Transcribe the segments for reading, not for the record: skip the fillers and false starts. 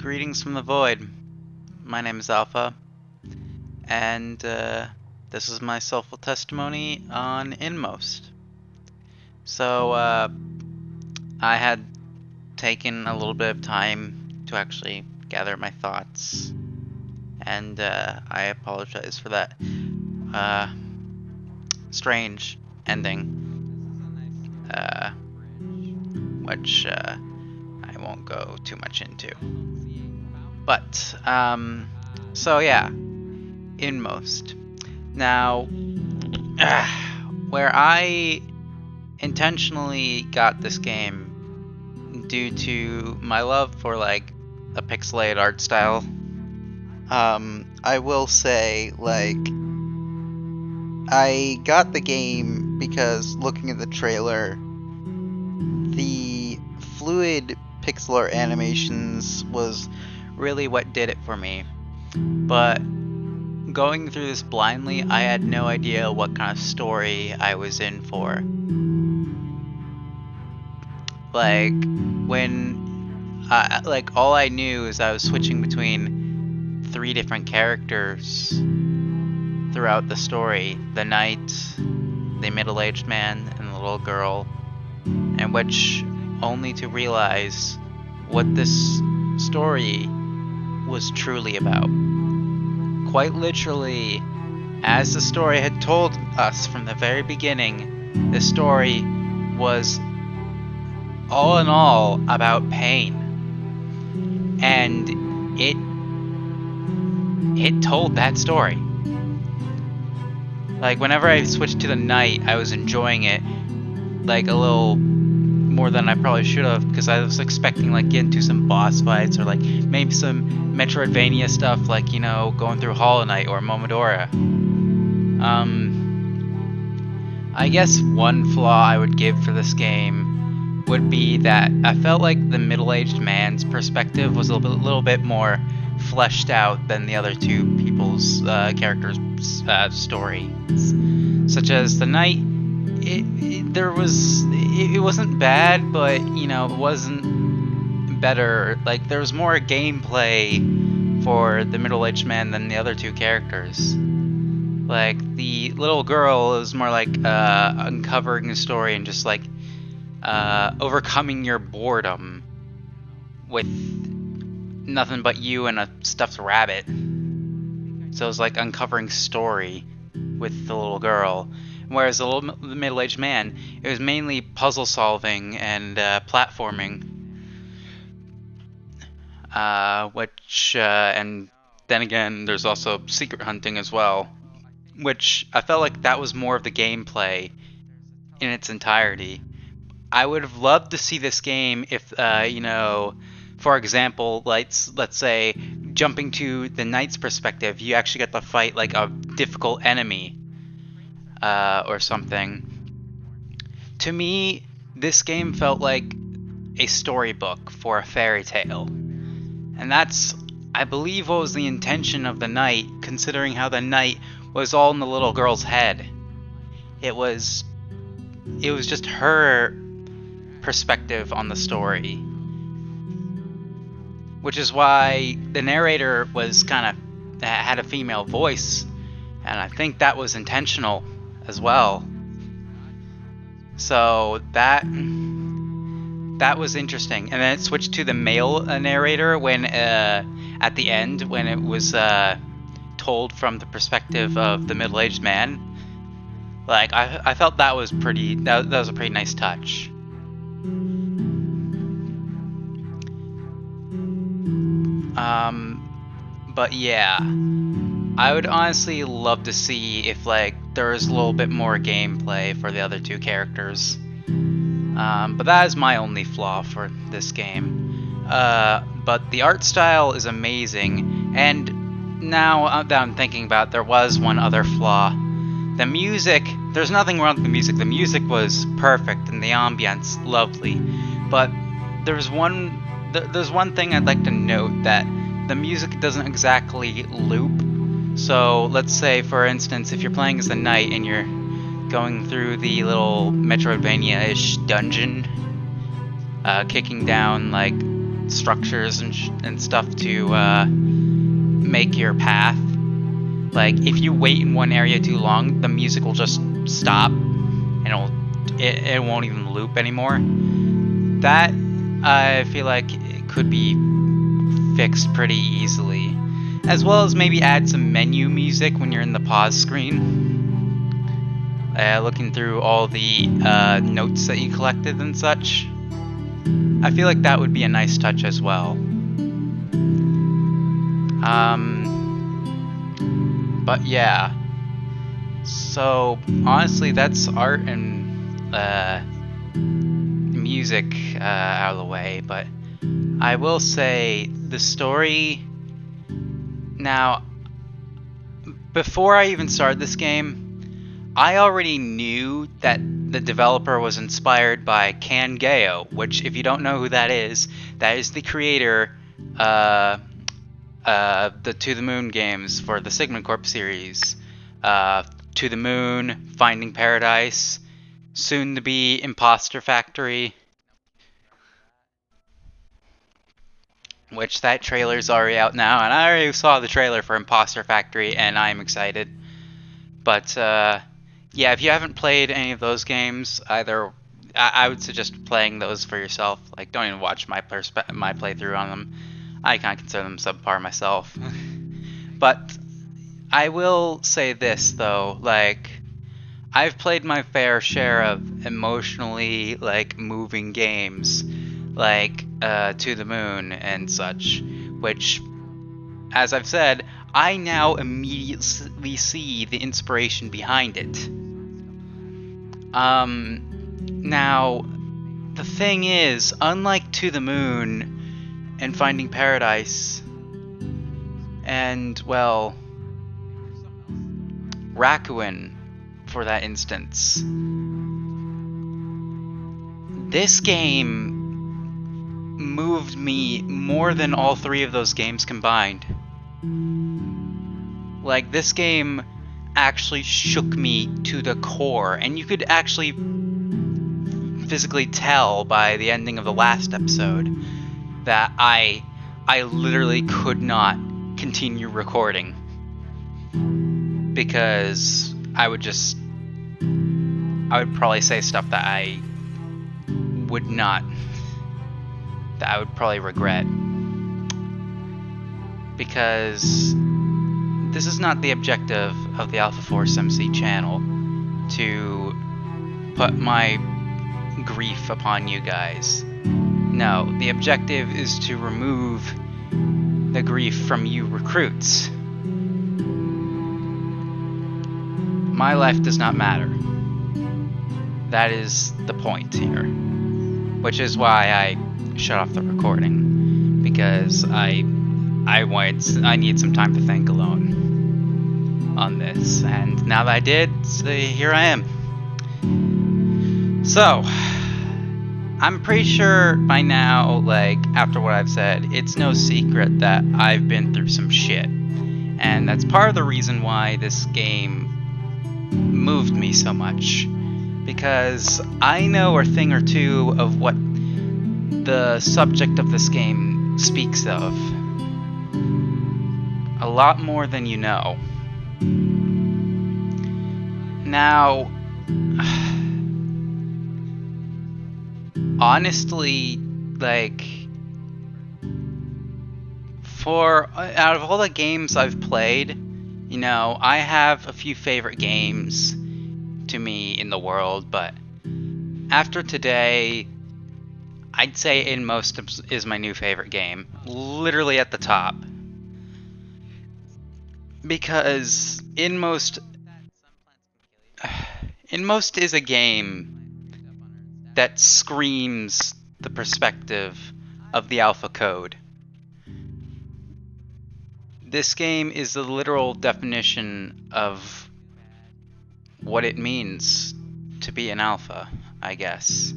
Greetings from the void. My name is Alpha, and this is my soulful testimony on Inmost. So, I had taken a little bit of time to actually gather my thoughts, and I apologize for that strange ending, which I won't go too much into. But, so yeah, Inmost. Now, where I intentionally got this game due to my love for, like, a pixelated art style, I will say, like, I got the game because looking at the trailer, the fluid pixel art animations was really what did it for me. But going through this blindly, I had no idea what kind of story I was in for. Like, when like, all I knew is I was switching between 3 different characters throughout the story: the knight, the middle-aged man, and the little girl, and which only to realize what this story was truly about. Quite literally, as the story had told us from the very beginning, this story was all in all about pain. And it told that story. Like, whenever I switched to the knight, I was enjoying it like a little more than I probably should have, because I was expecting, like, get into some boss fights or like maybe some Metroidvania stuff, like, you know, going through Hollow Knight or Momodora. I guess one flaw I would give for this game would be that I felt like the middle-aged man's perspective was a little bit more fleshed out than the other 2 people's characters' stories. Such as the knight, it wasn't bad, but, you know, it wasn't better. Like, there was more gameplay for the middle-aged man than the other 2 characters. Like, the little girl is more like uncovering a story and just, like, overcoming your boredom with nothing but you and a stuffed rabbit. So it was like uncovering story with the little girl. Whereas the middle-aged man, it was mainly puzzle solving and platforming, which and then again, there's also secret hunting as well, which I felt like that was more of the gameplay in its entirety. I would have loved to see this game if, you know, for example, let's say jumping to the knight's perspective, you actually get to fight like a difficult enemy. Or something. To me, this game felt like a storybook for a fairy tale. And that's, I believe, what was the intention of the knight, considering how the knight was all in the little girl's head. It was just her perspective on the story. Which is why the narrator was had a female voice, and I think that was intentional as well. So that was interesting. And then it switched to the male narrator when at the end, when it was told from the perspective of the middle-aged man. Like, I felt that was that was a pretty nice touch. But yeah, I would honestly love to see if, like, there was a little bit more gameplay for the other 2 characters. But that is my only flaw for this game. But the art style is amazing, and now that I'm thinking about it, there was one other flaw. The music, there's nothing wrong with the music. The music was perfect, and the ambience lovely. But there's one thing I'd like to note, that the music doesn't exactly loop. So let's say, for instance, if you're playing as the knight and you're going through the little Metroidvania-ish dungeon, kicking down like structures and stuff to make your path. Like, if you wait in one area too long, the music will just stop, and it won't even loop anymore. That, I feel like it could be fixed pretty easily. As well as maybe add some menu music when you're in the pause screen. Looking through all the notes that you collected and such. I feel like that would be a nice touch as well. But yeah. So, honestly, that's art and music out of the way. But I will say, the story... Now, before I even started this game, I already knew that the developer was inspired by Kangeo, which, if you don't know who that is the creator the To the Moon games for the Sigma Corp series. To the Moon, Finding Paradise, soon to be Imposter Factory, which that trailer's already out now, and I already saw the trailer for Imposter Factory, and I'm excited. But yeah, if you haven't played any of those games, I would suggest playing those for yourself. Like, don't even watch my playthrough on them. I kind of consider them subpar myself. But I will say this though, like, I've played my fair share of emotionally moving games, like To the Moon and such, which, as I've said, I now immediately see the inspiration behind it. Now, the thing is, unlike To the Moon and Finding Paradise, and, well, Rakuin, for that instance, this game moved me more than all three of those games combined. Like, this game actually shook me to the core, and you could actually physically tell by the ending of the last episode that I literally could not continue recording, because I would probably say stuff that I would probably regret, because this is not the objective of the AlphaForceMC channel, to put my grief upon you guys. No, the objective is to remove the grief from you recruits. My life does not matter. That is the point here. Which is why I shut off the recording, because I need some time to think alone on this, and now that I did, here I am. So, I'm pretty sure by now, after what I've said, it's no secret that I've been through some shit, and that's part of the reason why this game moved me so much, because I know a thing or two of what the subject of this game speaks of. A lot more than you know. Now, honestly, out of all the games I've played, I have a few favorite games to me in the world, but after today, I'd say Inmost is my new favorite game, literally at the top. Because Inmost is a game that screams the perspective of the Alpha Code. This game is the literal definition of what it means to be an alpha, I guess.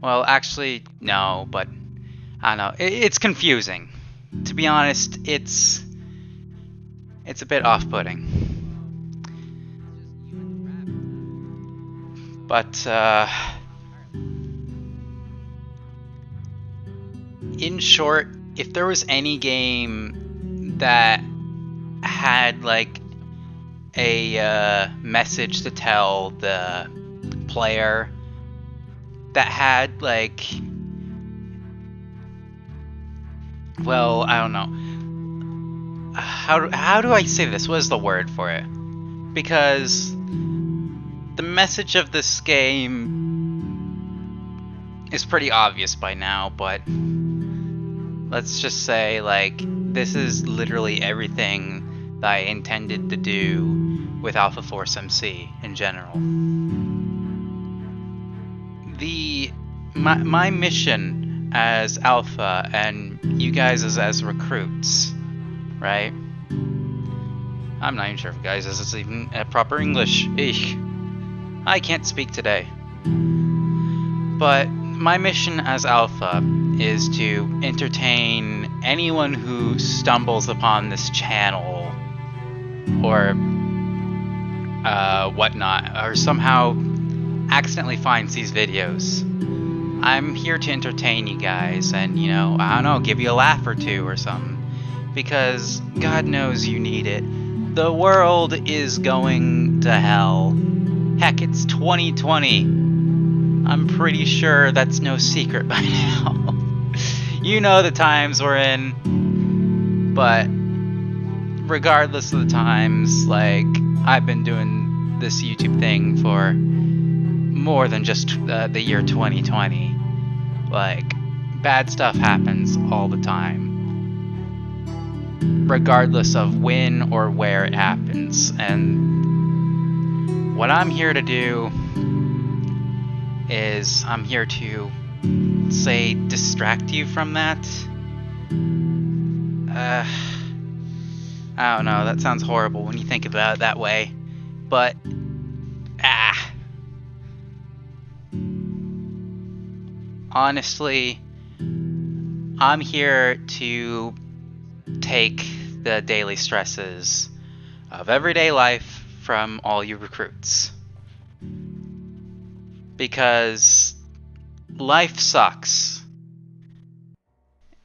Well, actually, no, but I don't know. It's confusing. To be honest, it's a bit off-putting. But, in short, if there was any game that had like a message to tell the player, that had like, well, I don't know. How do I say this? What is the word for it? Because the message of this game is pretty obvious by now, but let's just say, like, this is literally everything that I intended to do with AlphaForceMC in general. My mission as Alpha and you guys as recruits, right? I'm not even sure if guys is even proper English. Eek. I can't speak today. But my mission as Alpha is to entertain anyone who stumbles upon this channel or whatnot, or somehow accidentally finds these videos. I'm here to entertain you guys and, you know, I don't know, give you a laugh or two or something. Because God knows you need it. The world is going to hell. Heck, it's 2020. I'm pretty sure that's no secret by now. You know the times we're in. But regardless of the times, like, I've been doing this YouTube thing for more than just the year 2020. Like, bad stuff happens all the time, regardless of when or where it happens. And what I'm here to do is I'm here to, say, distract you from that. I don't know, that sounds horrible when you think about it that way, but honestly, I'm here to take the daily stresses of everyday life from all you recruits. Because life sucks.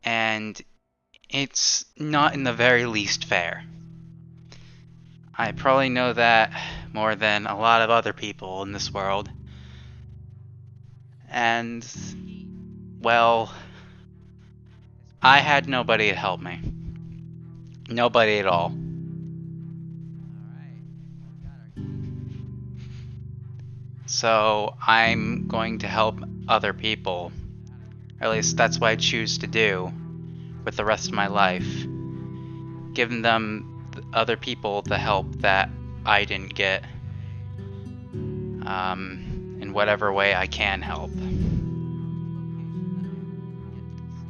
And it's not in the very least fair. I probably know that more than a lot of other people in this world. And, well, I had nobody to help me. Nobody at all. So I'm going to help other people. Or at least that's what I choose to do with the rest of my life. Giving them other people the help that I didn't get. In whatever way I can help.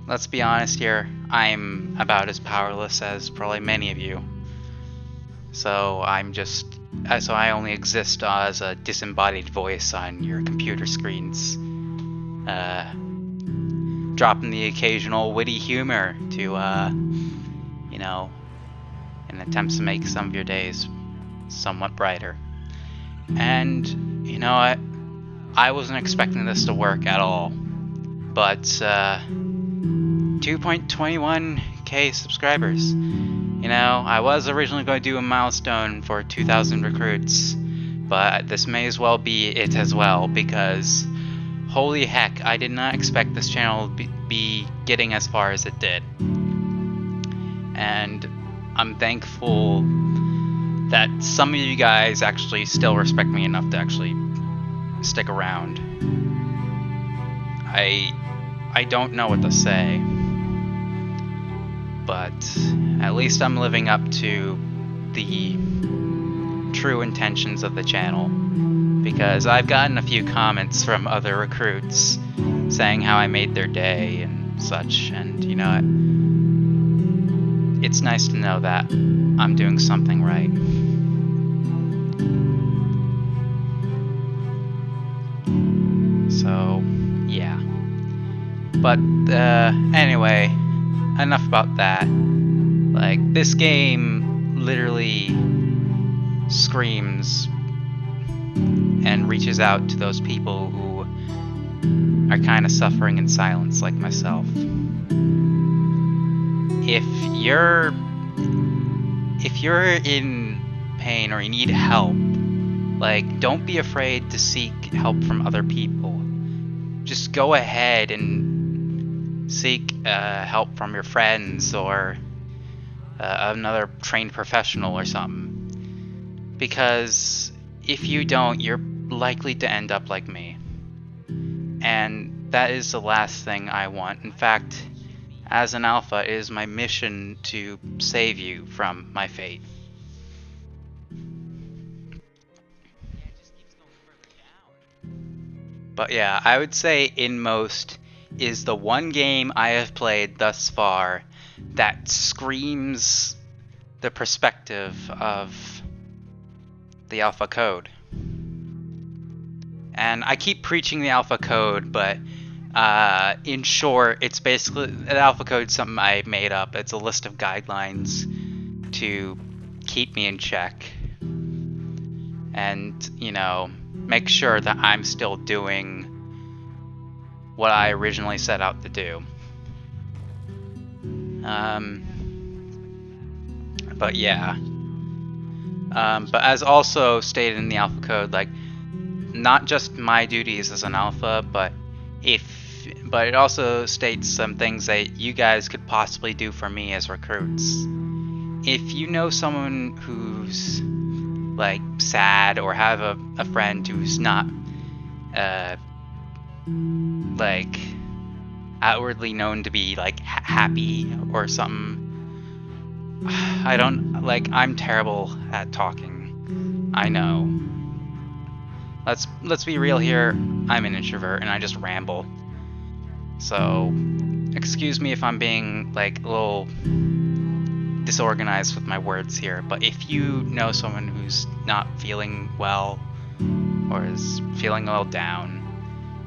Let's be honest here, I'm about as powerless as probably many of you. So I only exist as a disembodied voice on your computer screens. Dropping the occasional witty humor to, you know, in attempts to make some of your days somewhat brighter. And, you know what? I wasn't expecting this to work at all. But, 2.21k subscribers. You know, I was originally going to do a milestone for 2,000 recruits, but this may as well be it as well, because holy heck, I did not expect this channel to be getting as far as it did. And I'm thankful that some of you guys actually still respect me enough to actually stick around. I don't know what to say, but at least I'm living up to the true intentions of the channel, because I've gotten a few comments from other recruits saying how I made their day and such, and you know, it's nice to know that I'm doing something right. So, yeah. But, anyway, enough about that. Like, this game literally screams and reaches out to those people who are kind of suffering in silence, like myself. if you're in pain or you need help, like, don't be afraid to seek help from other people. Just go ahead and seek help from your friends or another trained professional or something. Because if you don't, you're likely to end up like me. And that is the last thing I want. In fact, as an alpha, it is my mission to save you from my fate. But yeah, I would say Inmost is the one game I have played thus far that screams the perspective of the alpha code. And I keep preaching the alpha code, but in short, it's basically, an alpha code is something I made up. It's a list of guidelines to keep me in check. And, you know, make sure that I'm still doing what I originally set out to do. But yeah. But as also stated in the alpha code, like, not just my duties as an alpha, but it also states some things that you guys could possibly do for me as recruits. If you know someone who's like sad or have a friend who's not like outwardly known to be like happy or something, I'm terrible at talking. I know. Let's be real here. I'm an introvert and I just ramble. So, excuse me if I'm being like a little disorganized with my words here, but if you know someone who's not feeling well or is feeling a little down,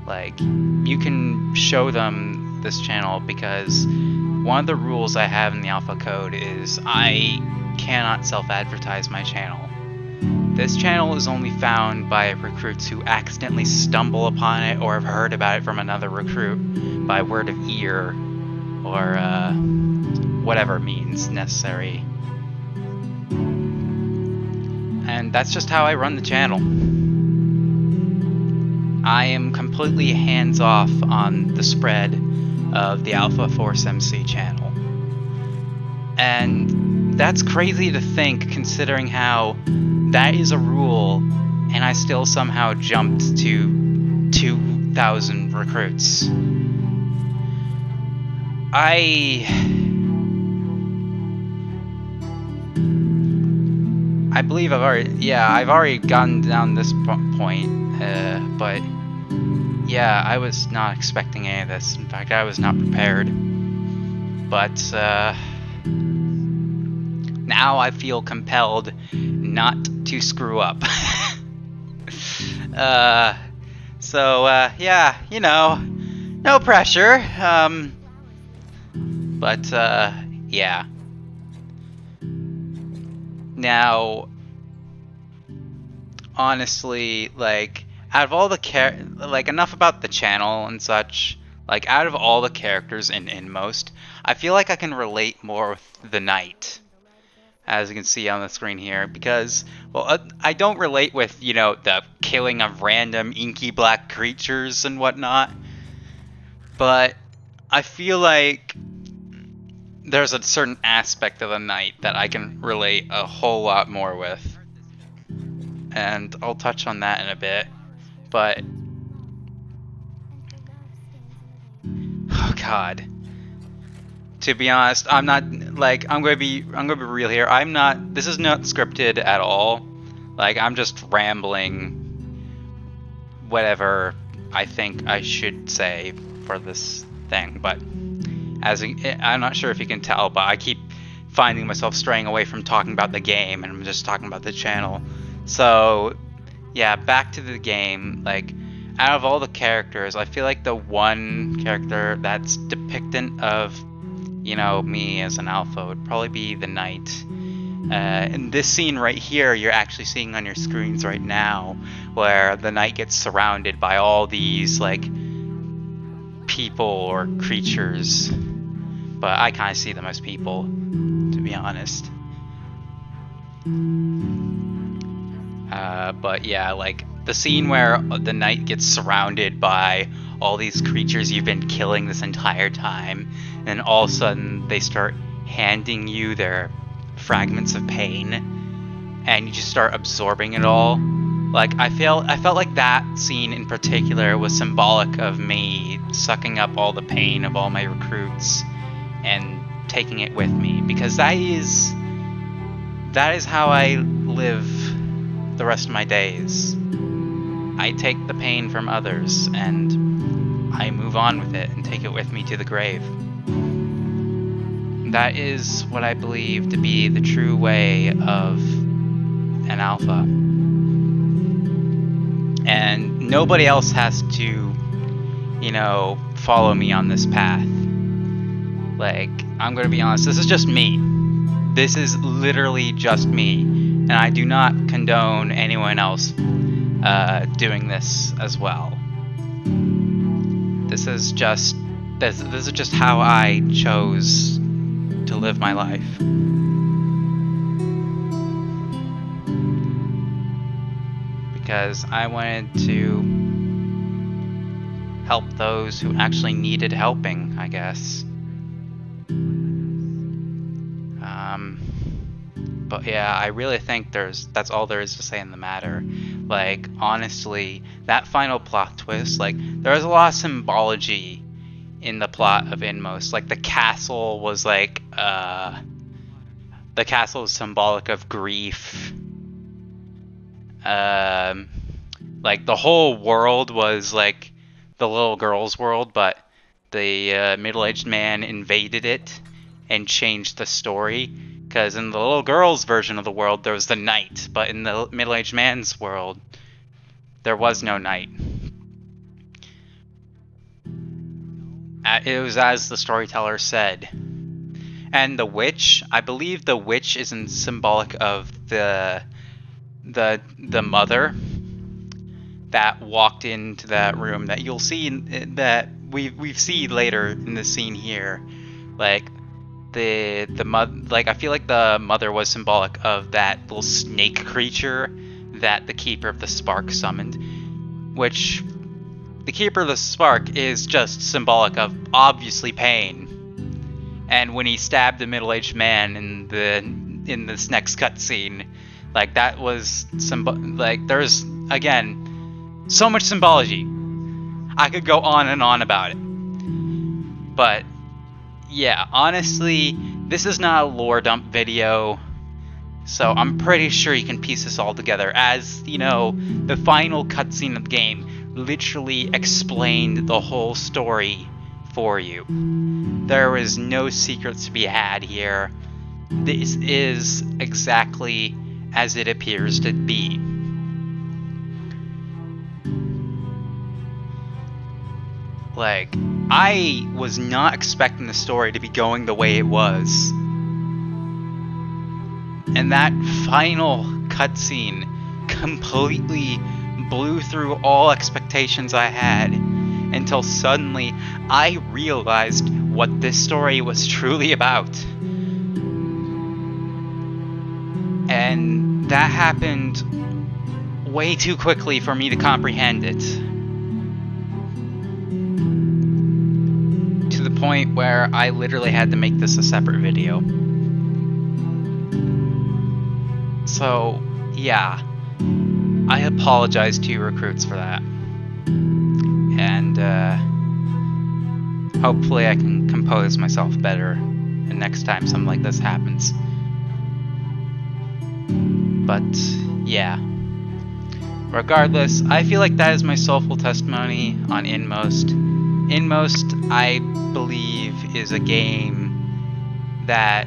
like, you can show them this channel, because one of the rules I have in the alpha code is I cannot self-advertise my channel. This channel is only found by recruits who accidentally stumble upon it or have heard about it from another recruit by word of ear or whatever means necessary. And that's just how I run the channel. I am completely hands-off on the spread of the AlphaForceMC channel. And that's crazy to think, considering how that is a rule, and I still somehow jumped to 2,000 recruits. I believe I've already gotten down this point, but yeah, I was not expecting any of this. In fact, I was not prepared. But now I feel compelled not to screw up. Yeah, you know, no pressure. But yeah. Now, honestly, like, out of all the enough about the channel and such, like, out of all the characters in Inmost, I feel like I can relate more with the Knight, as you can see on the screen here, because, well, I don't relate with, you know, the killing of random inky black creatures and whatnot, but I feel like there's a certain aspect of the Knight that I can relate a whole lot more with, and I'll touch on that in a bit. But oh god, to be honest, I'm not, like, I'm gonna be real here. This is not scripted at all. Like, I'm just rambling whatever I think I should say for this thing. But I'm not sure if you can tell, but I keep finding myself straying away from talking about the game, and I'm just talking about the channel. So yeah, back to the game. Like, out of all the characters, I feel like the one character that's depictant of, you know, me as an alpha would probably be the Knight. In this scene right here, you're actually seeing on your screens right now, where the Knight gets surrounded by all these, like, people or creatures. but I kind of see them as people, to be honest. But yeah, like the scene where the knight gets surrounded by all these creatures you've been killing this entire time, and all of a sudden they start handing you their fragments of pain, and you just start absorbing it all. Like I felt like that scene in particular was symbolic of me sucking up all the pain of all my recruits and taking it with me, because that is how I live the rest of my days. I take the pain from others and I move on with it and take it with me to the grave. That is what I believe to be the true way of an alpha. And nobody else has to, follow me on this path. Like, I'm gonna be honest, this is just me. This is literally just me. And I do not condone anyone else doing this as well. This is just how I chose to live my life. Because I wanted to help those who actually needed helping, I guess. But yeah, I really think that's all there is to say in the matter. Like, honestly, that final plot twist, like, there's a lot of symbology in the plot of Inmost. Like, the castle was like, the castle is symbolic of grief. Like, the whole world was like the little girl's world, but the middle-aged man invaded it and changed the story. Because in the little girl's version of the world, there was the knight, but in the middle-aged man's world, there was no knight. It was as the storyteller said. And the witch, I believe the witch is symbolic of the mother that walked into that room that you'll see that we see later in the scene here. Like, the mother, like, I feel like the mother was symbolic of that little snake creature that the Keeper of the Spark summoned, which the Keeper of the Spark is just symbolic of obviously pain. And when he stabbed the middle-aged man in this next cutscene, like, that was like, there's again so much symbology. I could go on and on about it, but yeah, honestly, this is not a lore dump video, so I'm pretty sure you can piece this all together, as, the final cutscene of the game literally explained the whole story for you. There was no secrets to be had here. This is exactly as it appears to be. Like, I was not expecting the story to be going the way it was. And that final cutscene completely blew through all expectations I had, until suddenly I realized what this story was truly about. And that happened way too quickly for me to comprehend it. To the point where I literally had to make this a separate video. So, yeah. I apologize to you recruits for that. And, hopefully I can compose myself better the next time something like this happens. But, yeah. Regardless, I feel like that is my soulful testimony on Inmost. Inmost, I believe, is a game that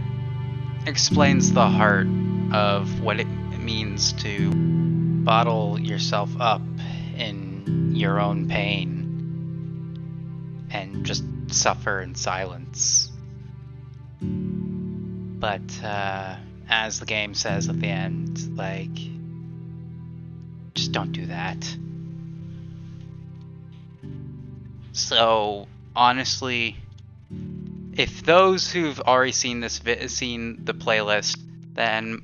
explains the heart of what it means to bottle yourself up in your own pain and just suffer in silence. But, as the game says at the end, like, just don't do that. So, honestly, if those who've already seen seen the playlist, then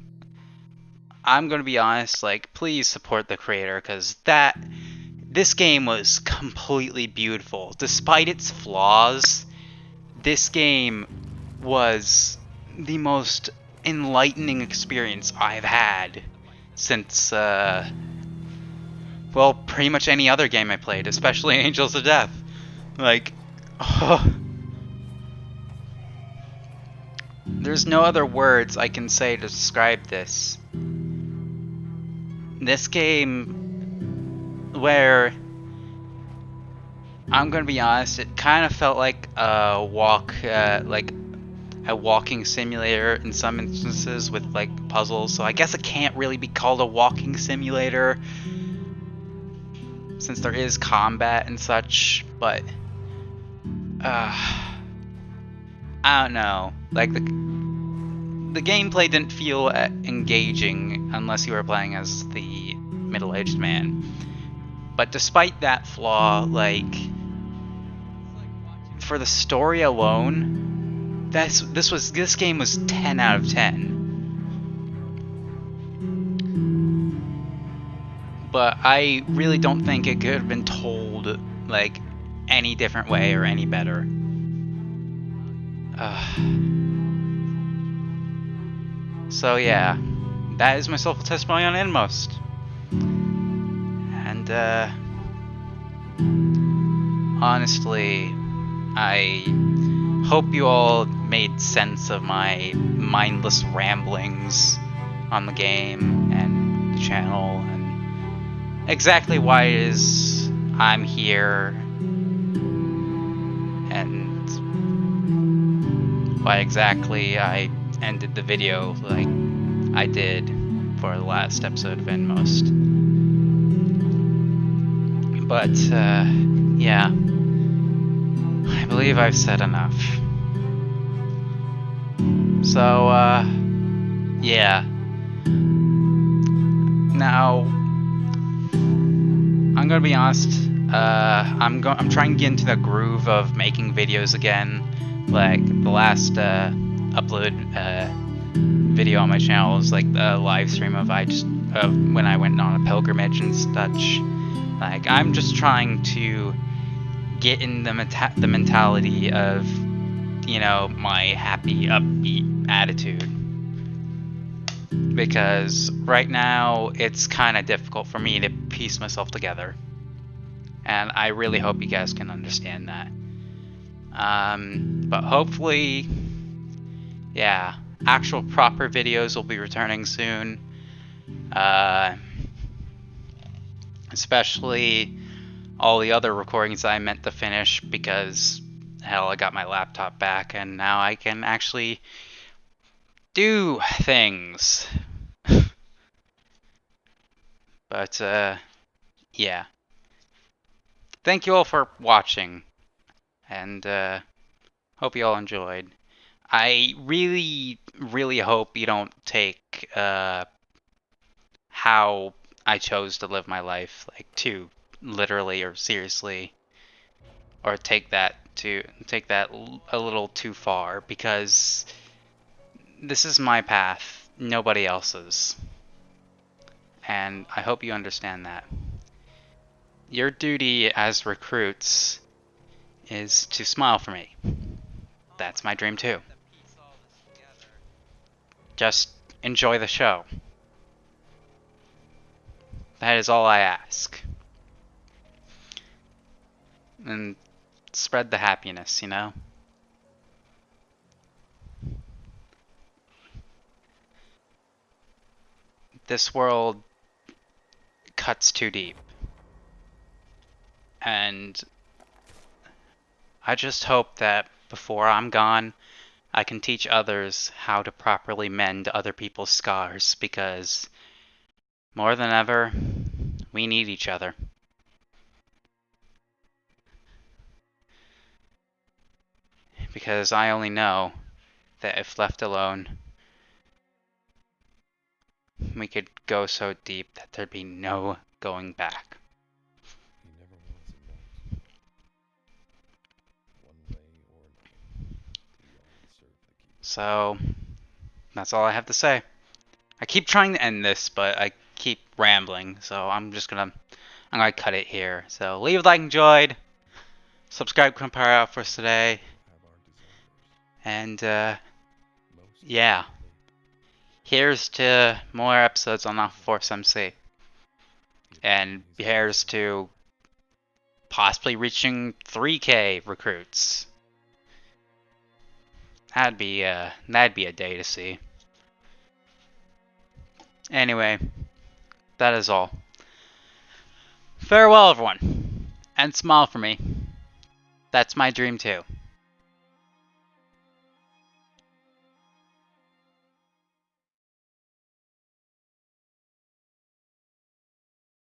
I'm gonna be honest, like, please support the creator, because this game was completely beautiful. Despite its flaws, this game was the most enlightening experience I've had since, well, pretty much any other game I played, especially Angels of Death. Like, oh, there's no other words I can say to describe this. This game, where, I'm gonna be honest, it kind of felt like a walking simulator in some instances with like puzzles. So I guess it can't really be called a walking simulator since there is combat and such. But I don't know. Like the gameplay didn't feel engaging unless you were playing as the middle-aged man. But despite that flaw, like, for the story alone, this game was 10 out of 10. But I really don't think it could have been told like any different way or any better. So yeah, that is my Soulful testimony on Inmost. And honestly, I hope you all made sense of my mindless ramblings on the game and the channel and exactly why it is I'm here and why exactly I ended the video like I did for the last episode of Inmost. But yeah, I believe I've said enough. So yeah. Now I'm gonna be honest. I'm trying to get into the groove of making videos again. Like the last upload video on my channel was like the live stream of when I went on a pilgrimage and such. Like I'm just trying to get in the mentality of, you know, my happy, upbeat attitude. Because right now it's kind of difficult for me to piece myself together. And I really hope you guys can understand that. But hopefully, yeah, actual proper videos will be returning soon. Especially all the other recordings I meant to finish because, hell, I got my laptop back and now I can actually do things. But, yeah. Thank you all for watching, and hope you all enjoyed. I really, really hope you don't take how I chose to live my life like too literally or seriously, or take that a little too far, because this is my path, nobody else's, and I hope you understand that. Your duty as recruits is to smile for me. That's my dream too. Just enjoy the show. That is all I ask. And spread the happiness, you know? This world cuts too deep. And I just hope that before I'm gone, I can teach others how to properly mend other people's scars, because more than ever, we need each other. Because I only know that if left alone, we could go so deep that there'd be no going back. He never wants a doubt, one way or another. So that's all I have to say. I keep trying to end this, but I keep rambling, so I'm gonna cut it here. So leave a like, enjoyed, subscribe, Compare Out for today, and yeah, here's to more episodes on AlphaForceMC, and here's to possibly reaching 3K recruits. That'd be a day to see. Anyway, that is all. Farewell, everyone, and smile for me. That's my dream too.